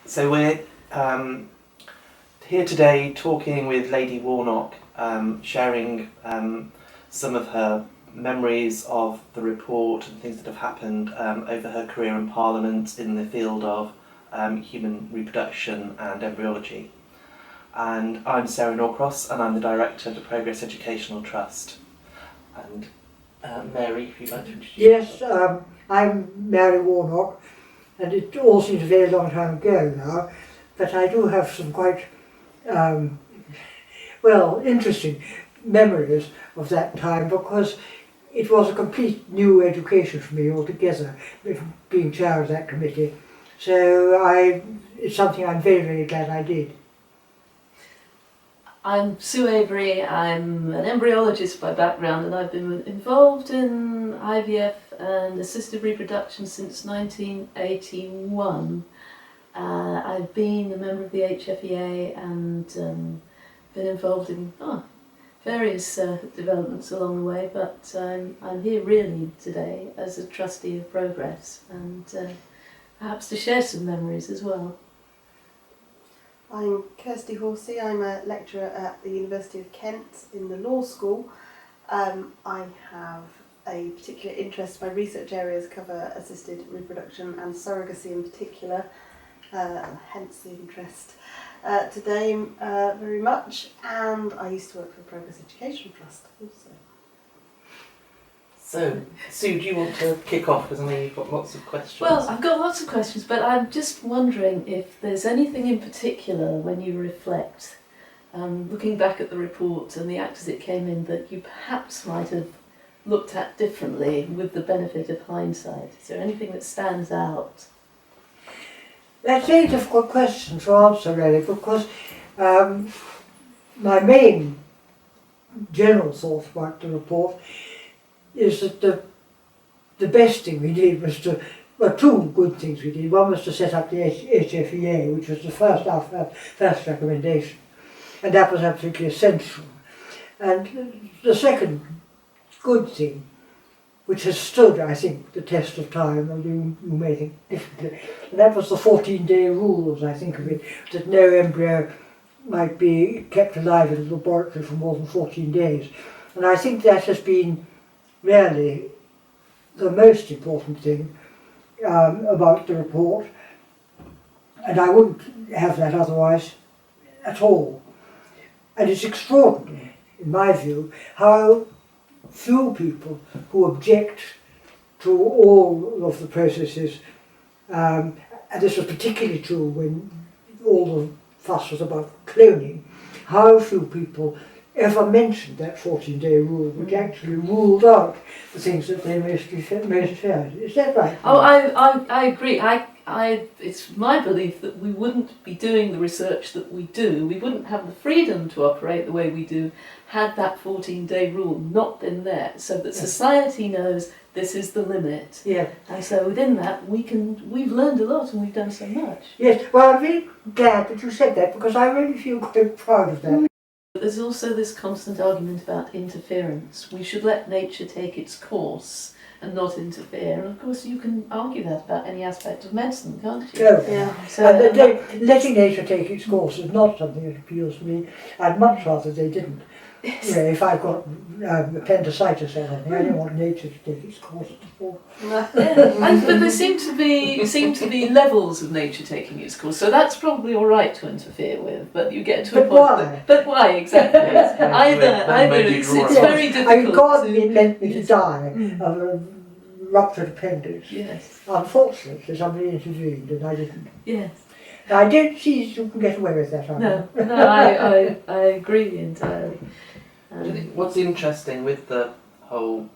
So we're here today talking with Lady Warnock, sharing some of her memories of the report and things that have happened over her career in Parliament in the field of human reproduction and embryology. And I'm Sarah Norcross, and I'm the Director of the Progress Educational Trust. And Mary, if you'd like to introduce yourself. Yes, I'm Mary Warnock, and it all seems a very long time ago now, but I do have some quite, interesting memories of that time, because it was a complete new education for me altogether, being chair of that committee. So it's something I'm very, very glad I did. I'm Sue Avery. I'm an embryologist by background, and I've been involved in IVF and assisted reproduction since 1981. I've been a member of the HFEA and been involved in various developments along the way, but I'm here really today as a trustee of Progress and perhaps to share some memories as well. I'm Kirsty Horsey. I'm a lecturer at the University of Kent in the law school. I have a particular interest. My research areas cover assisted reproduction and surrogacy in particular, hence the interest today very much. And I used to work for the Progress Educational Trust also. So, Sue, do you want to kick off, because I know you've got lots of questions? Well, I've got lots of questions, but I'm just wondering if there's anything in particular when you reflect, looking back at the report and the act as it came in, that you perhaps might have looked at differently with the benefit of hindsight. Is there anything that stands out? That's a very difficult question to answer, really, because my main general thought about the report is that the best thing we did was two good things we did. One was to set up the HFEA, which was our first recommendation, and that was absolutely essential. And the second good thing, which has stood, I think, the test of time, and you may think differently, and that was the 14-day rule, as I think of it, that no embryo might be kept alive in a laboratory for more than 14 days. And I think that has been really the most important thing about the report, and I wouldn't have that otherwise at all. And it's extraordinary, in my view, how few people who object to all of the processes, and this was particularly true when all the fuss was about cloning, how few people ever mentioned that 14-day rule, which actually ruled out the things that they most feared. Is that right? Oh, I agree. It's my belief that we wouldn't be doing the research that we do, we wouldn't have the freedom to operate the way we do had that 14-day rule not been there, so that society knows this is the limit. Yeah. And so within that, we've learned a lot and we've done so much. Yes, well, I'm really glad that you said that, because I really feel quite proud of that. But there's also this constant argument about interference. We should let nature take its course and not interfere. And of course you can argue that about any aspect of medicine, can't you? Oh, yeah. So letting nature take its course is not something that appeals to me. I'd much rather they didn't. yes. You know, if I've got appendicitis or something, I don't want nature to take its course at all. But there seem to be levels of nature taking its course, so that's probably all right to interfere with. But you get to a point. Why? But why exactly? either it's very difficult. I mean, God meant me to die of a ruptured appendix. Yes. Unfortunately, somebody intervened, and I didn't. Yes. I don't see you can get away with that. I agree entirely. What's interesting with the whole,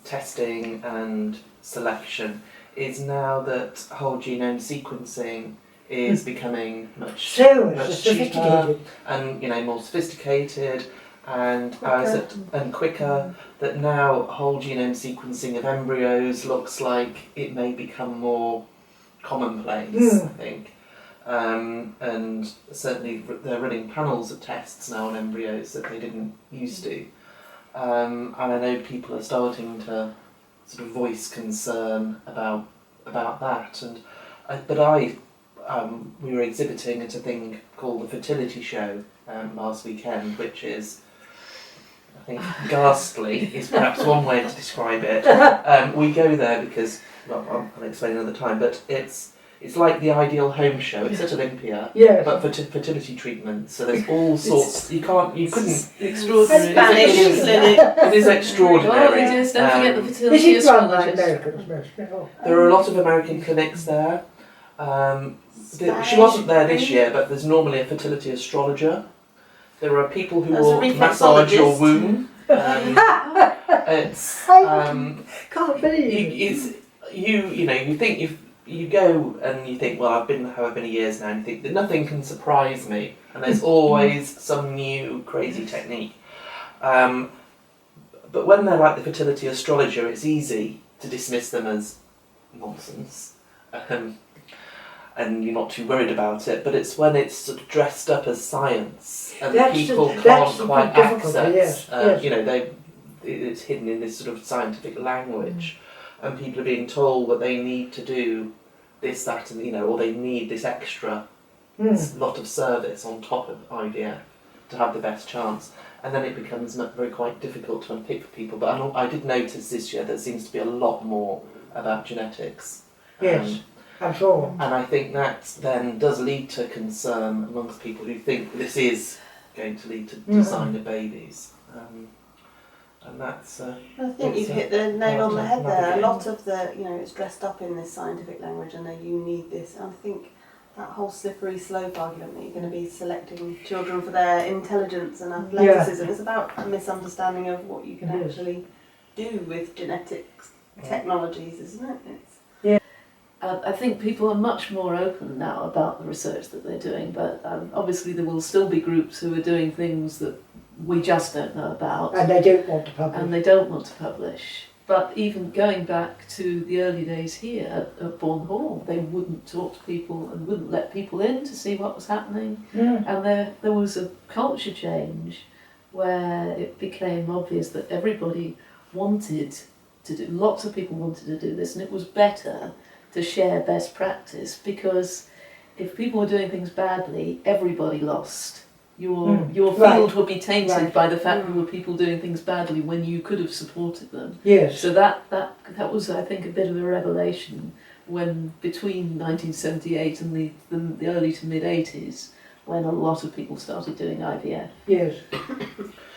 testing and selection is now that whole genome sequencing is becoming much cheaper and more sophisticated and quicker. That now whole genome sequencing of embryos looks like it may become more commonplace, I think. And certainly they're running panels of tests now on embryos that they didn't used to. And I know people are starting to sort of voice concern about that. And we were exhibiting at a thing called the Fertility Show last weekend, which is, I think, ghastly is perhaps one way to describe it. We go there because, well, I'll explain another time, but it's like the Ideal Home Show. It's at Olympia, but for fertility treatment. So there's all sorts. You couldn't. Extraordinary. Spanish clinic. It is extraordinary. Well, it is. Don't forget the Is fertility it run by astrologist. Americans mostly? Oh. There are a lot of American clinics there. She wasn't there this year, but there's normally a fertility astrologer. There are people who There's a will massage your reflexologist. womb. It's Can't believe it. you go and you think, well, I've been however many years now, and you think that nothing can surprise me, and there's always some new crazy technique. But when they're like the fertility astrologer, it's easy to dismiss them as nonsense, and you're not too worried about it. But it's when it's sort of dressed up as science and people can't quite access. It's hidden in this sort of scientific language, and people are being told that they need to do this, that, and or they need this extra lot of service on top of IVF to have the best chance. And then it becomes very quite difficult to unpick for people. But I did notice this year there seems to be a lot more about genetics. Yes, I'm sure. And I think that then does lead to concern amongst people who think this is going to lead to designer babies. And that's... I think you've hit the nail on the head there. A lot of the, it's dressed up in this scientific language and then you need this. And I think that whole slippery slope argument that you're going to be selecting children for their intelligence and athleticism is about a misunderstanding of what you can actually do with genetics technologies, isn't it? I think people are much more open now about the research that they're doing, but obviously there will still be groups who are doing things that we just don't know about. And they don't want to publish. But even going back to the early days here at Bourne Hall, they wouldn't talk to people and wouldn't let people in to see what was happening. And there was a culture change where it became obvious that everybody wanted to do, lots of people wanted to do this, and it was better to share best practice, because if people were doing things badly, everybody lost. Your field would be tainted by the fact there were people doing things badly when you could have supported them. Yes. So that was, I think, a bit of a revelation when between 1978 and the early to mid 80s, when a lot of people started doing IVF. Yes.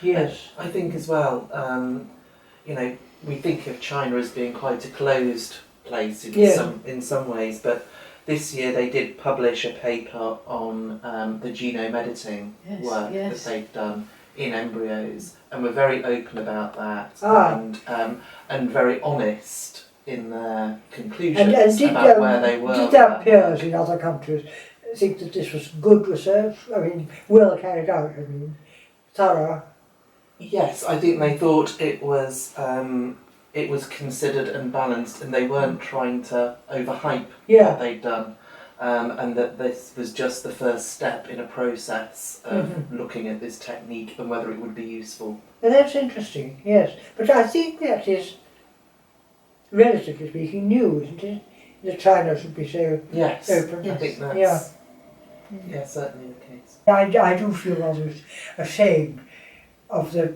Yes. I think as well, we think of China as being quite a closed place in some ways, but this year they did publish a paper on the genome editing work that they've done in embryos, and were very open about that and very honest in their conclusions about where they were. Did their peers in other countries think that this was good research? I mean, well carried out, thorough? Yes, I think they thought it was considered and balanced, and they weren't trying to overhype what they'd done, and that this was just the first step in a process of looking at this technique and whether it would be useful. And that's interesting, yes. But I think that is, relatively speaking, new, isn't it? That China should be so open. Yes, I think that's certainly the case. I do feel rather ashamed of the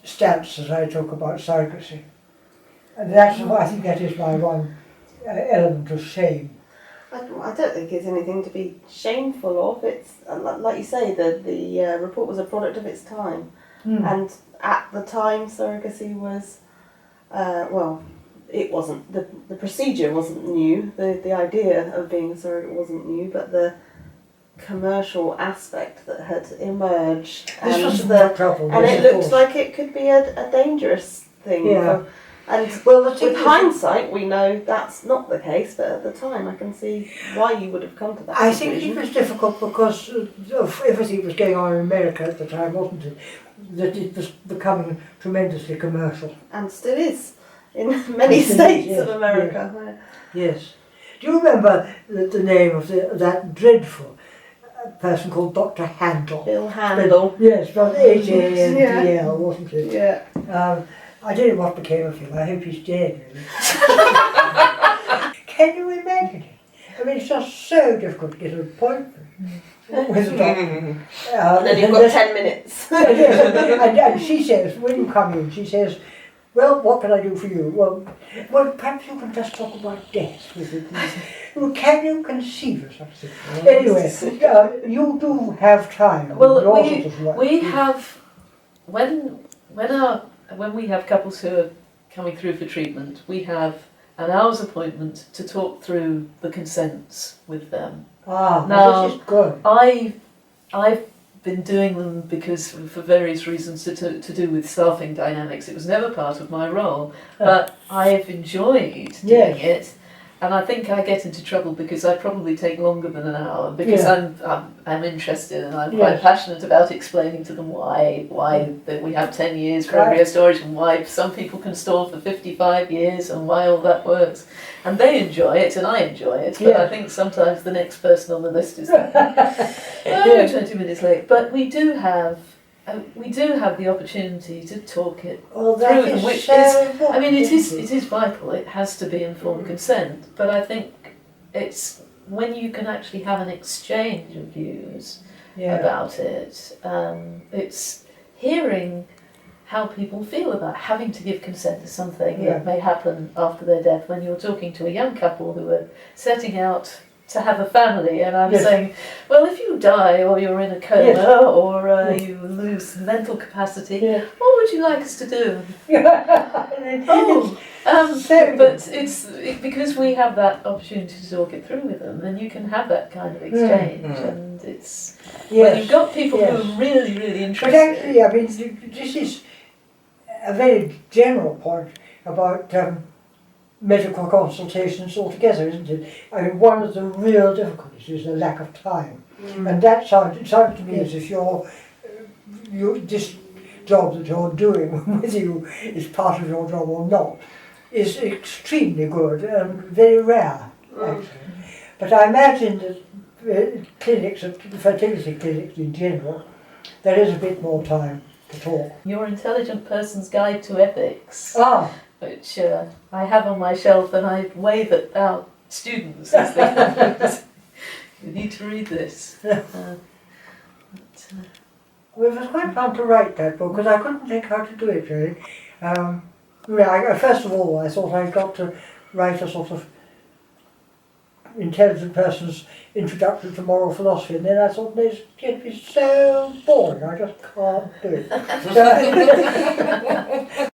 stance that I talk about surrogacy. And that's I think that is my one element of shame. I don't think it's anything to be shameful of. It's like you say, the report was a product of its time, and at the time surrogacy was, it wasn't the procedure wasn't new. The idea of being a surrogate wasn't new, but the commercial aspect that had emerged, and it looks like it could be a dangerous thing. Yeah. With hindsight, we know that's not the case, but at the time I can see why you would have come to that conclusion. I think it was difficult because of everything that was going on in America at the time, wasn't it? That it was becoming tremendously commercial. And still is, in many states of America. Yes. Do you remember the name of that dreadful person called Dr. Handel? Bill Handel. Yes, from H-A-N-D-L, wasn't it? Yeah. I don't know what became of him. I hope he's dead, really. Can you imagine it? I mean, it's just so difficult to get an appointment with a doctor. And then you've got 10 minutes. and she says, when you come in, she says, well, what can I do for you? Well, perhaps you can just talk about death with me. Well, can you conceive of such thing? Anyway, you do have time. Well, Your sort of work. we have when we have couples who are coming through for treatment, we have an hour's appointment to talk through the consents with them. Now, Now, this is good. I've been doing them because for various reasons to do with staffing dynamics. It was never part of my role, but I've enjoyed doing it, and I think I get into trouble because I probably take longer than an hour because I'm interested and I'm quite passionate about explaining to them why that we have 10 years for embryo storage and why some people can store for 55 years and why all that works. And they enjoy it and I enjoy it, but I think sometimes the next person on the list is 20 minutes late. But we do have the opportunity to talk it through them, which is, I mean, it is vital. It has to be informed consent, but I think it's when you can actually have an exchange of views about it. It's hearing how people feel about having to give consent to something that may happen after their death. When you're talking to a young couple who are setting out to have a family, and I'm saying, well, if you die or you're in a coma or you lose mental capacity, what would you like us to do? But it's because we have that opportunity to talk it through with them, then you can have that kind of exchange, and it's when you've got people who are really, really interested. But actually, I mean, this is a very general point about medical consultations altogether, isn't it? I mean, one of the real difficulties is the lack of time, and that sounds to me as if this job that you're doing, whether you is part of your job or not, is extremely good and very rare, actually. But I imagine that clinics, fertility clinics in general, there is a bit more time to talk. Your Intelligent Person's Guide to Ethics, which I have on my shelf, and I wave at our students as they come. You need to read this. Well, it was quite fun to write that book because I couldn't think how to do it really. First of all, I thought I'd got to write a sort of intelligent person's introduction to moral philosophy, and then I thought it'd be so boring, I just can't do it. So,